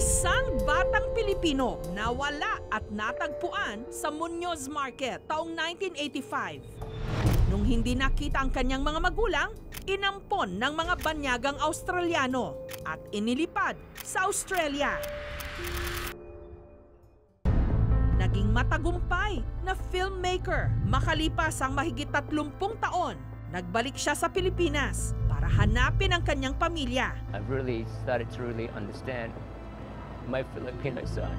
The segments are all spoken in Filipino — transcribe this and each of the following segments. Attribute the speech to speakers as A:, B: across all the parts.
A: Isang batang Pilipino nawala at natagpuan sa Muñoz Market taong 1985. Nung hindi nakita ang kanyang mga magulang, inampon ng mga banyagang Australiano at inilipad sa Australia. Naging matagumpay na filmmaker. Makalipas ang mahigit 30 taon, nagbalik siya sa Pilipinas para hanapin ang kanyang pamilya.
B: I've really started to understand my Filipino side.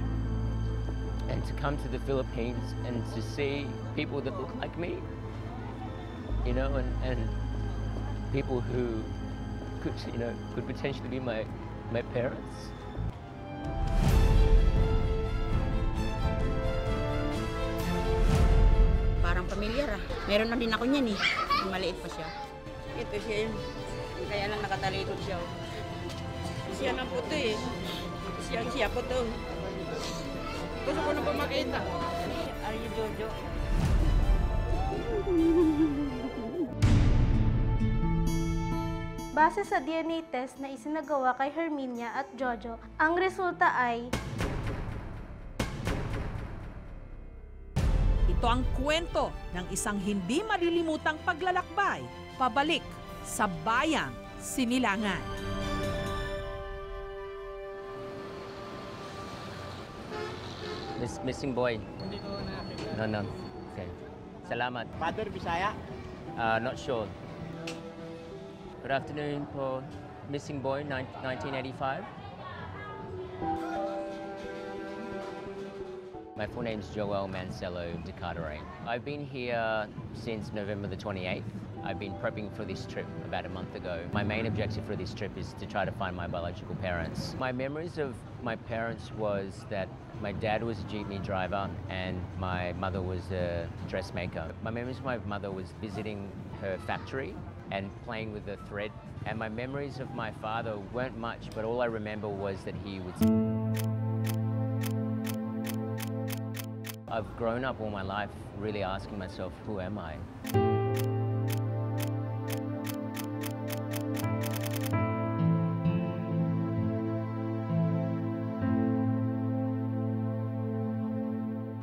B: And to come to the Philippines and to see people that look like me, you know, and people who could, you know, could potentially be my parents.
C: Parang pamilyar ah. Meron na din ako niyan eh. Maliit pa siya. Ito siya yun. Kaya lang nakatalikod siya. Siya ng puto eh. Siya puto. Gusto ko na pa makita. Are you Jojo?
D: Base sa DNA test na isinagawa kay Herminia at Jojo, ang resulta ay...
A: Ito ang kwento ng isang hindi malilimutang paglalakbay pabalik sa bayang Sinilangan.
B: Missing boy.
E: Hindi ko nakakita.
B: No. Okay. Salamat.
E: Father Bisaya?
B: Not sure. Good afternoon po. Missing boy, 1985. My full name is Joel Mancello de Carteret. I've been here since November the 28th. I've been prepping for this trip about a month ago. My main objective for this trip is to try to find my biological parents. My memories of my parents was that my dad was a jeepney driver and my mother was a dressmaker. My memories of my mother was visiting her factory and playing with the thread. And my memories of my father weren't much, but all I remember was that he would... I've grown up all my life really asking myself, who am I?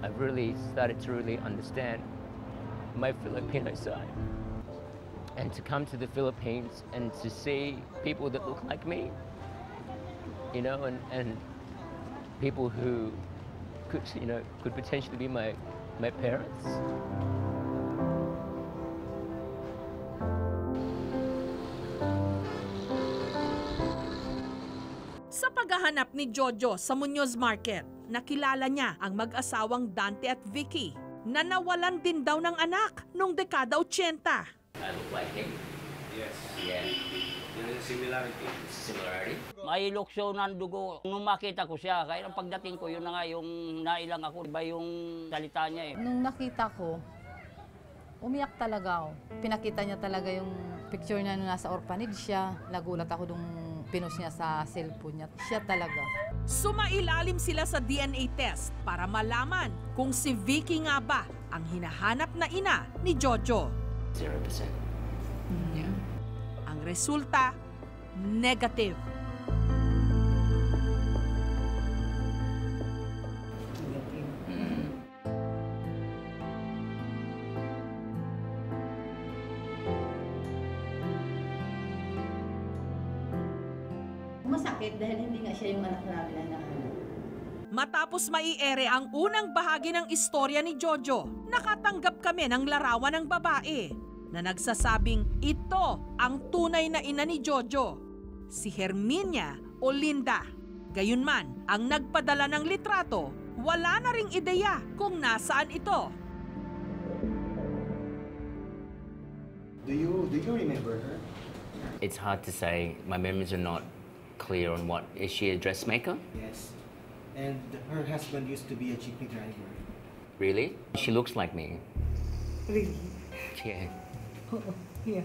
B: I've really started to understand my Filipino side. And to come to the Philippines and to see people that look like me, you know, and people who could, you know, could potentially be my parents.
A: Sa paghahanap ni Jojo sa Muñoz Market, nakilala niya ang mag-asawang Dante at Vicky na nawalan din daw ng anak noong dekada 80.
B: I look like him.
E: Yes.
B: Yeah.
E: There is a similarity.
B: Similarity.
F: May luksyo ng dugo. Nung makita ko siya, kaya ang pagdating ko, yun na nga yung nailang ako. Iba yung salita niya eh.
G: Nung nakita ko, umiyak talaga ako. Pinakita niya talaga yung picture niya nung nasa orphanage siya. Nagulat ako nung pinost niya sa cellphone niya. Siya talaga.
A: Sumailalim sila sa DNA test para malaman kung si Vicky nga ba ang hinahanap na ina ni Jojo.
B: 0%. Yeah.
A: Ang resulta, negative.
G: Masakit dahil hindi nga siya yung anak namin na nahanap.
A: Matapos maiere ang unang bahagi ng istorya ni Jojo, nakatanggap kami ng larawan ng babae na nagsasabing ito ang tunay na ina ni Jojo, si Herminia o Linda. Gayunman, ang nagpadala ng litrato, wala na ring ideya kung nasaan ito.
E: Do you remember her?
B: It's hard to say. My memories are not clear on what. Is she a dressmaker?
E: Yes. And her husband used to be a jeepney driver.
B: Really? She looks like me.
G: Really?
B: Yeah.
G: Yeah.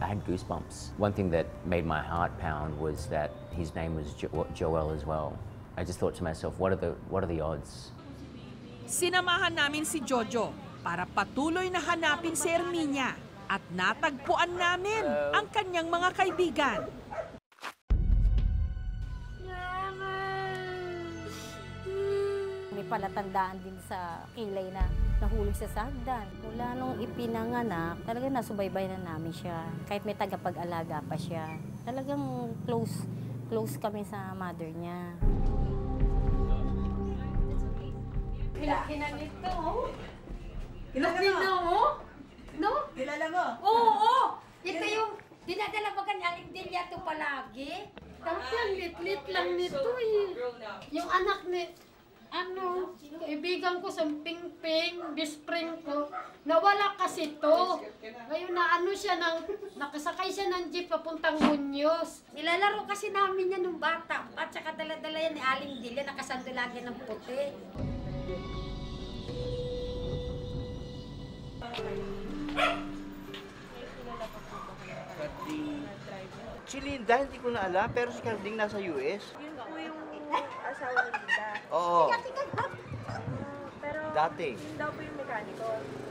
B: I had goosebumps. One thing that made my heart pound was that his name was Joel as well. I just thought to myself, what are the odds?
A: Sinamahan namin si Jojo para patuloy na hanapin si Herminia at natagpuan namin ang kanyang mga kaibigan.
H: palatandaan din sa kilay na nahulog sa sagdan. Mula nung ipinanganak, talaga nasubaybay na namin siya. Kahit may tagapag-alaga pa siya. Talagang close kami sa mother niya.
D: Kinanito, oh. Kilala mo? No?
C: Kilala mo?
D: Oo! Ito yung dinadala ba ka ni Aling Delia ito palagi? Dati ang lit-lit lang nito eh. Yung anak ni, kaibigan ko sa Pingping, bispring ko, nawala kasi to. Ngayon nakasakay siya ng jeep papuntang Muñoz. Nilalaro kasi namin yan nung bata. At saka dala-dala yan ni Aling Delia, nakasando lagi ng puti.
I: Si Linda, hindi ko na alam, pero si Carding nasa US.
C: Yun po yung asawa ni Linda.
I: Oo.
C: Pero
I: Dati.
C: yun daw po yung mekaniko.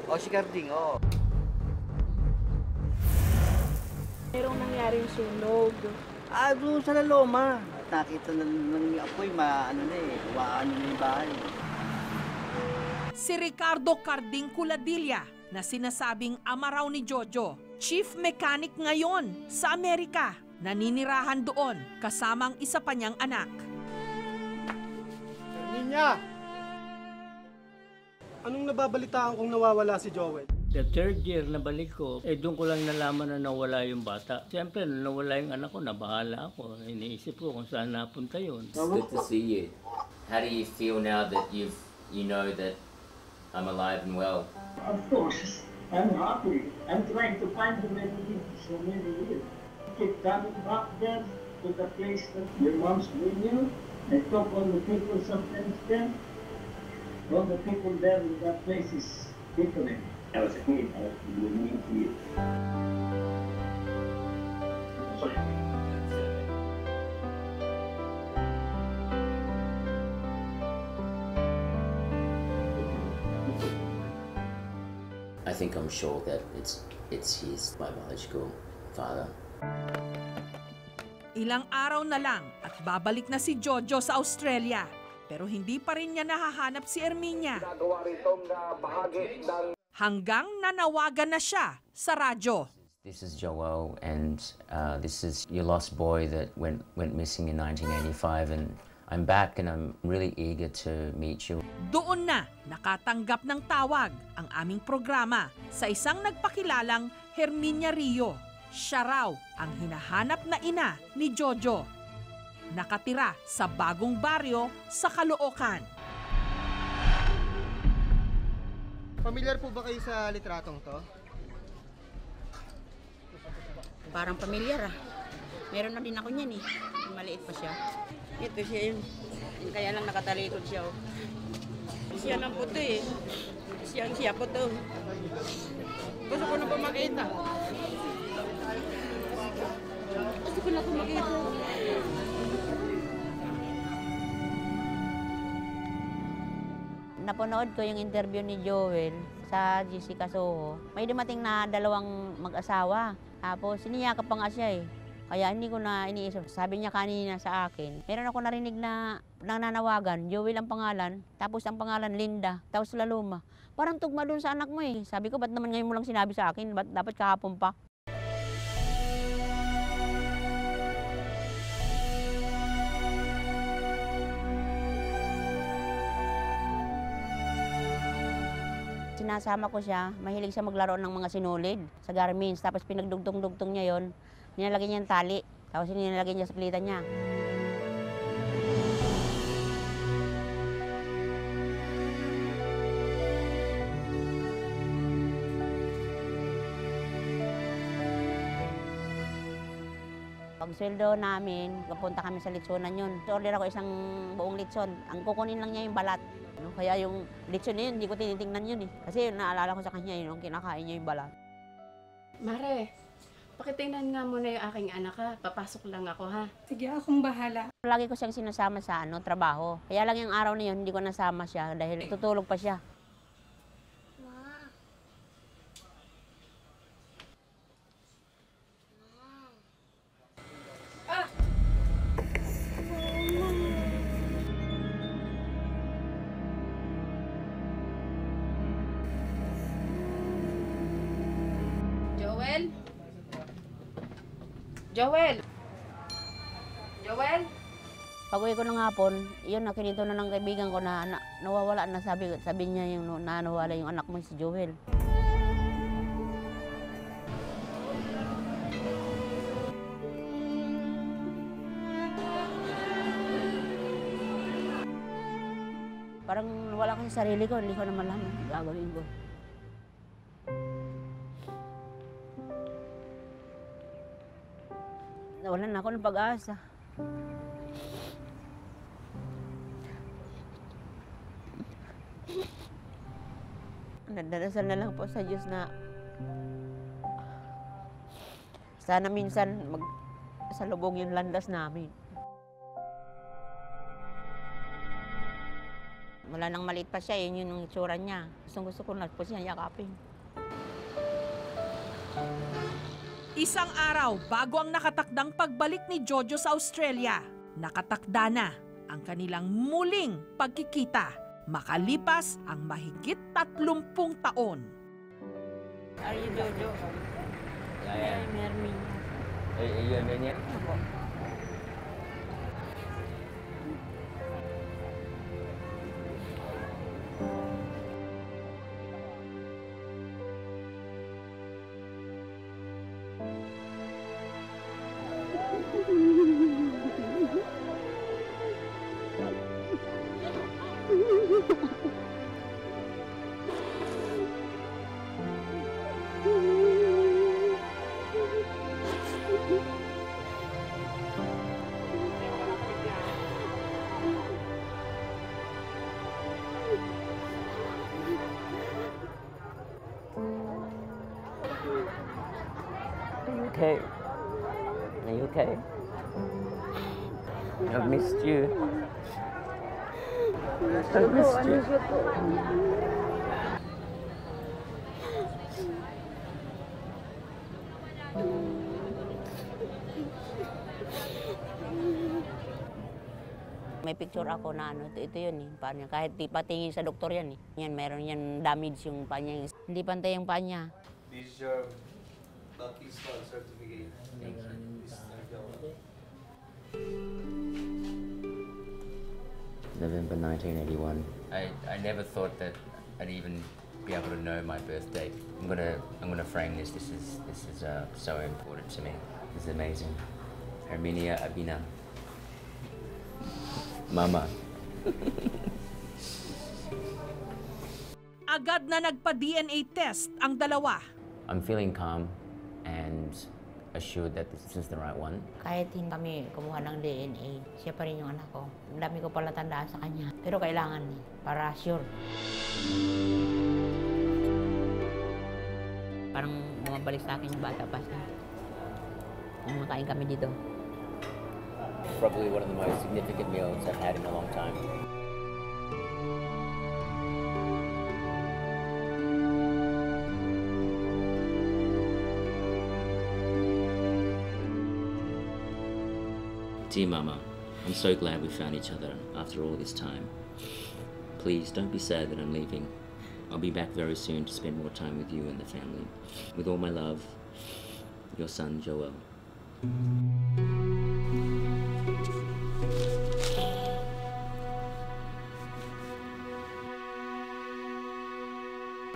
I: O, si Carding, oo.
C: Merong nangyaring sunog.
I: Doon sa Laloma. Nakita na ng apoy, umaano na yung bahay.
A: Si Ricardo Carding Culadilla na sinasabing ama raw ni Jojo, chief mechanic ngayon sa Amerika. Naninirahan doon kasama ang isa pa niyang anak.
E: Ninya! Anong nababalitaan kung nawawala si Joel?
F: The third year na balik ko, doon ko lang nalaman na nawala yung bata. Siyempre, nawala yung anak ko, nabahala ako. Iniisip ko kung saan napunta yun.
B: It's good to see you. How do you feel now that you know that I'm alive and well?
J: Of course, I'm happy. I'm trying to find the remedy so many years. Keep coming back there to the place that your mom's bring you. I talk all the people sometimes there. All the people there in that place is different. I was a kid, I was living here. Sorry.
B: I think I'm sure that it's his biological father.
A: Ilang araw na lang at babalik na si Jojo sa Australia. Pero hindi pa rin niya nahahanap si Erminia. Hanggang nanawagan na siya sa radyo.
B: This is Joel, and this is your lost boy that went missing in 1985, and I'm back and I'm really eager to meet you.
A: Doon na nakatanggap ng tawag ang aming programa sa isang nagpakilalang Herminia Rio. Siya raw ang hinahanap na ina ni Jojo. Nakatira sa bagong baryo sa Caloocan.
E: Pamilyar po ba kayo sa litratong to?
C: Parang pamilyar ah. Meron na din ako niyan eh. Maliit pa siya. Ito siya yun. Kaya lang nakatalikod siya. Oh. Siya ng puti eh. Siya po to. Gusto ko na po makita. Gusto ko na po makita.
K: Napanood ko yung interview ni Joel sa Jessica Soho. May dumating na dalawang mag-asawa. Tapos siniyakap pa nga siya eh. Kaya hindi ko na iniisip. Sabi niya kanina sa akin, meron ako narinig na nananawagan. Joel ang pangalan, tapos ang pangalan Linda, tapos Laluma. Parang tugma doon sa anak mo eh. Sabi ko, ba't naman ngayon mo lang sinabi sa akin? Ba't dapat kahapon pa? Sinasama ko siya, mahilig siya maglaro ng mga sinulid sa Garmins. Tapos pinagdugtong-dugtong niya yon, nilalagay niya yung tali. Tapos nilalagay niya sa pilitan niya. Pag sweldo namin, kapunta kami sa litsonan yun. Order ako isang buong litson. Ang kukunin lang niya yung balat. Kaya yung litson na yun, hindi ko tinitingnan yun eh. Kasi naalala ko sa kanya yun, yung kinakain niya yung balat.
L: Mare, pakitingnan nga muna yung aking anak ha. Papasok lang ako ha.
H: Sige, akong bahala.
K: Lagi ko siyang sinasama sa trabaho. Kaya lang yung araw na yun, hindi ko nasama siya dahil tutulog pa siya.
L: Joel! Joel?
K: Pag-uwi ko ng hapon, yun, nakinito na ng kaibigan ko na nawawala na, sabi niya yung nawawala yung anak mo si Joel. Parang wala ko sa sarili ko, hindi ko na malaman gagawin ko. Nawalan na ako ng pag-asa. Nagdarasal na lang po sa Diyos na sana minsan magsalubong yung landas namin. Wala nang maliit pa siya, yun yung itsura niya. Gusto ko na po siya yakapin.
A: Isang araw bago ang nakatakdang pagbalik ni Jojo sa Australia, nakatakda na ang kanilang muling pagkikita makalipas ang mahigit 30 taon.
K: Are you Jojo?
B: Yeah.
K: Mermin.
B: Yun yan? Okay. Are you okay? I've missed you. I've missed you.
K: May picture ako na ito yun eh. Paano, kahit di patingin sa doktor yan eh. Yan, meron yan damage yung paa niya. Hindi pantay yung paa niya.
E: This is your lucky star certificate. Thank you.
B: November 1981. I never thought that I'd even be able to know my birth date. I'm gonna frame this. This is so important to me. This is amazing. Herminia Abina. Mama.
A: Agad na nagpa-DNA test ang dalawa.
B: I'm feeling calm and assured that this is the right one.
K: Kahit hindi kami kumuha ng DNA, siya pa rin yung anak ko. Ang dami ko pala tandaan sa kanya. Pero kailangan eh, para sure. Parang bumabalik sa akin yung bata pa siya. Nung makain kami dito.
B: Probably one of the most significant meals I've had in a long time. Dear Mama, I'm so glad we found each other after all this time. Please don't be sad that I'm leaving. I'll be back very soon to spend more time with you and the family. With all my love, your son Joel.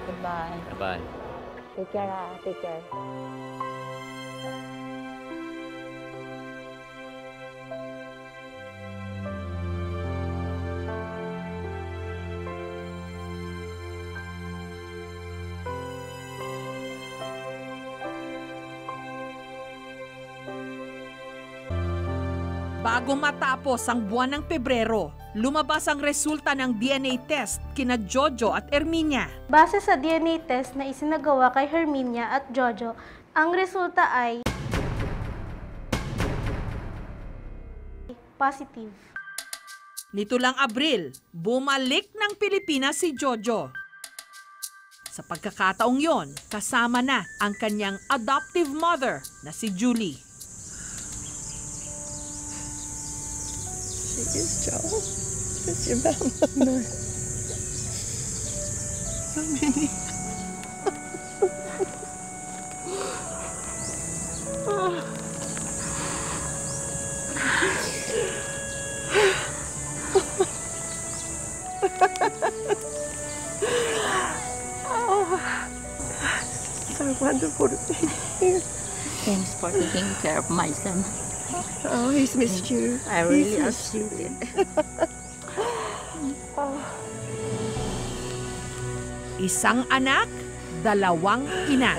K: Goodbye.
B: Bye.
K: Take care, take care.
A: Bago matapos ang buwan ng Pebrero, lumabas ang resulta ng DNA test kina Jojo at Herminia.
M: Base sa DNA test na isinagawa kay Herminia at Jojo, ang resulta ay positive.
A: Nito lang Abril, bumalik ng Pilipinas si Jojo. Sa pagkakataong yon, kasama na ang kanyang adoptive mother na si Julie.
N: She is Joel. It's your mama. So many. wonderful to be here.
H: Thanks for taking care of my son.
N: Oh, he's missed you.
H: I really appreciate it.
A: Isang anak, dalawang ina.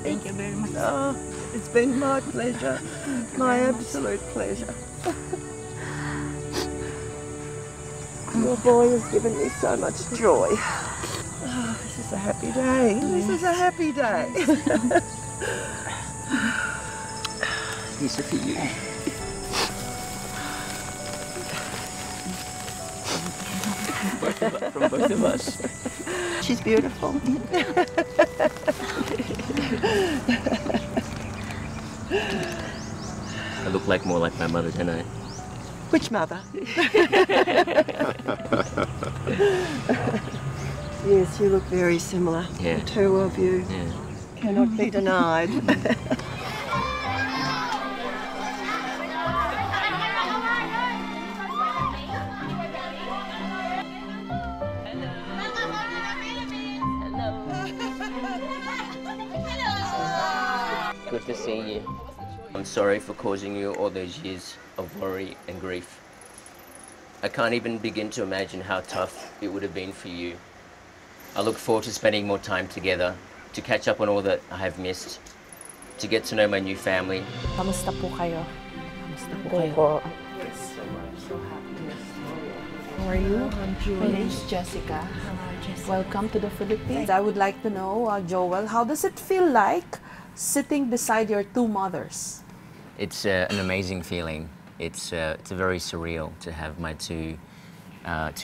H: Thank you very much.
N: Oh, it's been my pleasure. My absolute pleasure. Your boy has given me so much joy. Oh, this is a happy day. This is a happy day.
F: These are for you. From both of us.
N: She's beautiful.
F: I look like more like my mother, don't I?
N: Which mother? Yes, you look very similar.
F: Yeah.
N: The two of you.
F: Yeah.
N: Cannot be denied.
B: Good to see you. I'm sorry for causing you all those years of worry and grief. I can't even begin to imagine how tough it would have been for you. I look forward to spending more time together, to catch up on all that I have missed, to get to know my new family.
O: Kamusta po kayo? Kamusta po kayo? How are you?
N: I'm Julie.
O: My name is Jessica. Welcome to the Philippines. I would like to know, Joel, how does it feel like sitting beside your two mothers?
B: It's an amazing feeling. It's very surreal to have my two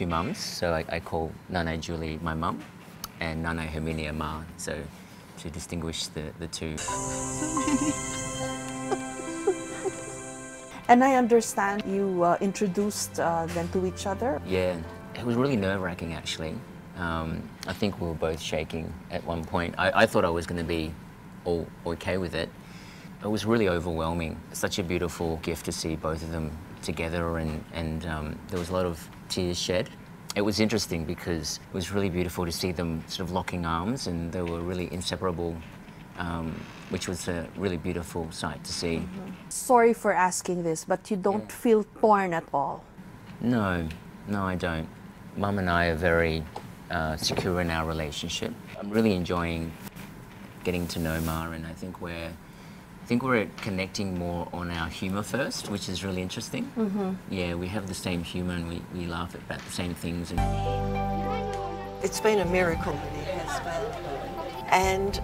B: mums. So I call Nanay Julie my mum and Nanay Herminia Ma, so to distinguish the two.
O: And I understand you introduced them to each other.
B: Yeah, it was really nerve-wracking actually. I think we were both shaking at one point. I thought I was going to be all okay with it. It was really overwhelming. Such a beautiful gift to see both of them together, and there was a lot of tears shed. It was interesting because it was really beautiful to see them sort of locking arms, and they were really inseparable, which was a really beautiful sight to see.
O: Sorry for asking this, but you don't feel torn at all?
B: No, I don't. Mum and I are very secure in our relationship. I'm really enjoying getting to know Ma, and I think we're connecting more on our humour first, which is really interesting. Yeah, we have the same humour and we laugh about the same things. And
N: It's been a miracle that he has been. And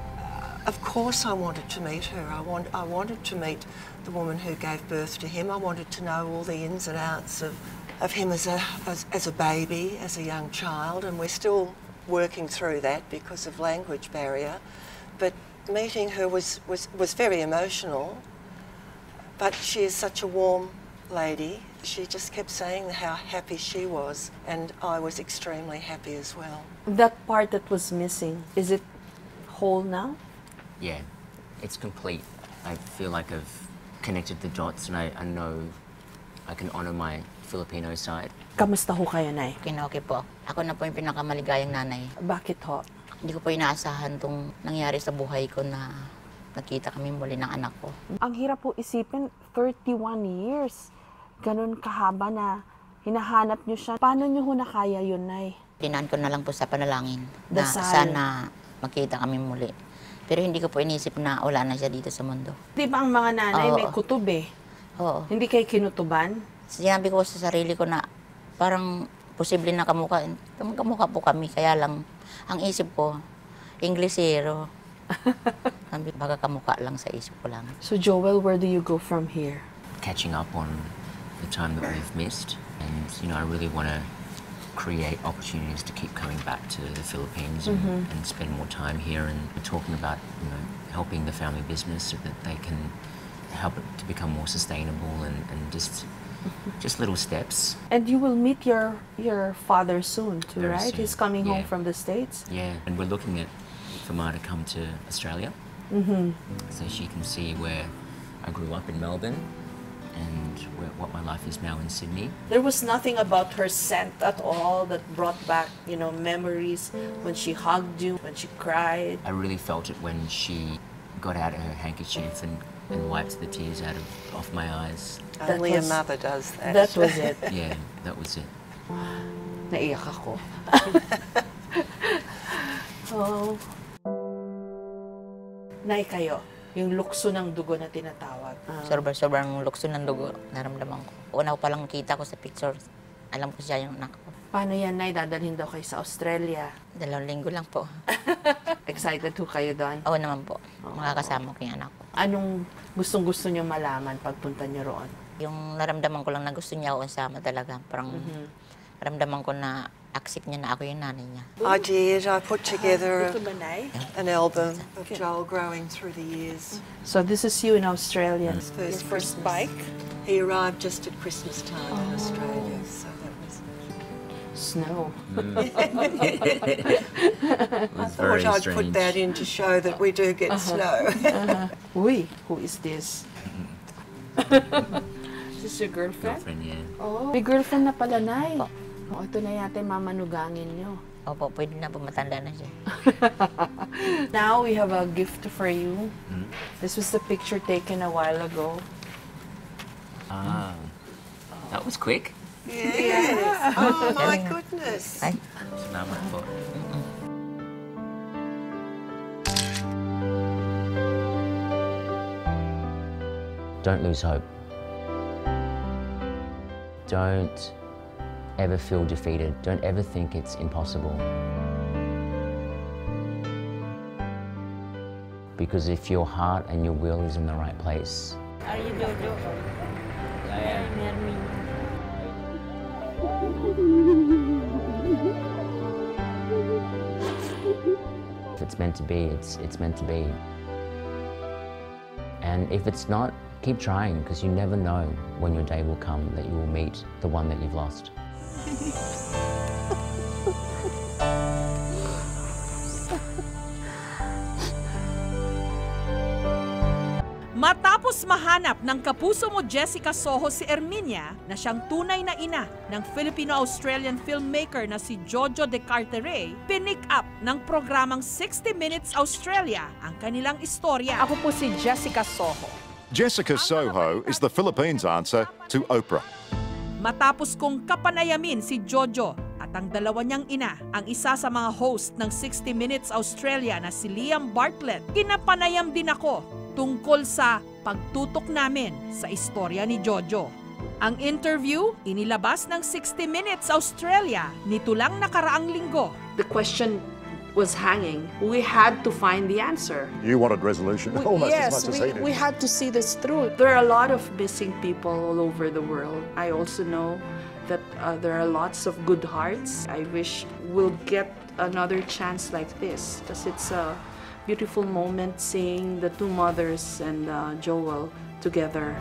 N: of course I wanted to meet her. I wanted to meet the woman who gave birth to him. I wanted to know all the ins and outs of him as a baby, as a young child, and we're still working through that because of language barrier. But meeting her was very emotional, but she is such a warm lady. She just kept saying how happy she was, and I was extremely happy as well.
O: That part that was missing, is it whole now?
B: yeah, it's complete. I feel like I've connected the dots, and I know I can honor my Filipino side.
O: Kamusta ho kayo, Nay?
K: Okay po. Ako na po yung pinakamaligayang nanay.
O: Bakit ho?
K: Hindi ko po inaasahan itong nangyari sa buhay ko na nakita kami muli ng anak ko.
O: Ang hirap po isipin, 31 years. Ganun kahaba na hinahanap niyo siya. Paano niyo ho nakaya yun, Nay?
K: Tinaan ko na lang po sa panalangin na
O: Dasal.
K: sana makita kami muli. Pero hindi ko po inisip na wala na siya dito sa mundo.
O: Di ba ang mga nanay
K: Oo.
O: may kutob eh?
K: Oo.
O: Hindi kayo kinutuban?
K: Sinabi ko sa sarili ko na parang posible na kamukha po kami. Kaya lang, ang isip ko, Inglesero. Sabi, baka kamukha lang sa isip ko lang.
O: So Joel, where do you go from here?
B: Catching up on the time that we've missed, and I really want to create opportunities to keep coming back to the Philippines and spend more time here. And we're talking about helping the family business so that they can help it to become more sustainable and just little steps.
O: And you will meet your father soon too,
B: Very
O: right?
B: soon,
O: He's coming home
B: yeah.
O: from the States?
B: Yeah, and we're looking at for Ma to come to Australia so she can see where I grew up in Melbourne and what my life is now in Sydney.
O: There was nothing about her scent at all that brought back, memories when she hugged you, when she cried.
B: I really felt it when she got out her handkerchief and wiped the tears off my eyes.
N: Only a mother does that.
O: That was it.
B: Yeah, that was it.
O: Naiyak ako. Oh. Nay kayo, yung lukso ng dugo na tinatawag.
K: Sobrang lukso ng dugo, naramdaman ko. Una ko palang kita ko sa pictures, alam ko siya yung anak ko.
O: Paano yan, Nay? Dadalhin daw kayo sa Australia.
K: 2 linggo lang po.
O: Excited ho kayo doon?
K: Oo naman po. Makakasama ko yung anak ko.
O: Anong gustong-gusto niyo malaman pagpunta niyo roon?
K: Yung naramdaman ko lang na gusto niya ako kasama talaga. Parang naramdaman ko na accept niya na ako yung nanay niya.
N: I did. I put together an album of Joel growing through the years.
O: So this is you in Australia.
N: Your first bike? He arrived just at Christmas time in Australia, so that was...
O: Snow.
N: I thought I'd put that in to show that we do get snow.
O: Uy, who is this? Is this your girlfriend?
B: Girlfriend, yeah.
O: Oh, may girlfriend na pala, Nay. Oh, ito na yata yung mamanugangin niyo.
K: Opo, pwede na po, matanda na siya.
O: Now we have a gift for you. This was the picture taken a while ago.
B: Ah, that was quick.
N: Yes. Oh my goodness.
K: Ay.
B: Salamat po. Don't lose hope. Don't ever feel defeated. Don't ever think it's impossible. Because if your heart and your will is in the right place.
C: Are you Jojo?
B: I am. If it's meant to be, it's meant to be. And if it's not, keep trying, because you never know when your day will come that you will meet the one that you've lost.
A: Matapos mahanap ng kapuso mo Jessica Soho si Erminia na siyang tunay na ina ng Filipino-Australian filmmaker na si Jojo de Carteret, pinick up ng programang 60 Minutes Australia ang kanilang istorya.
P: Ako po si Jessica Soho.
Q: Jessica Soho is the Philippines answer to Oprah.
A: Matapos kong kapanayamin si Jojo at ang dalawa niyang ina, ang isa sa mga host ng 60 Minutes Australia na si Liam Bartlett, kinapanayam din ako tungkol sa pagtutok namin sa istorya ni Jojo. Ang interview, inilabas ng 60 Minutes Australia nito lang nakaraang linggo.
O: The question was hanging. We had to find the answer.
Q: You wanted resolution almost as much as he did.
O: We had to see this through. There are a lot of missing people all over the world. I also know that there are lots of good hearts. I wish we'll get another chance like this because it's a beautiful moment seeing the two mothers and Joel together.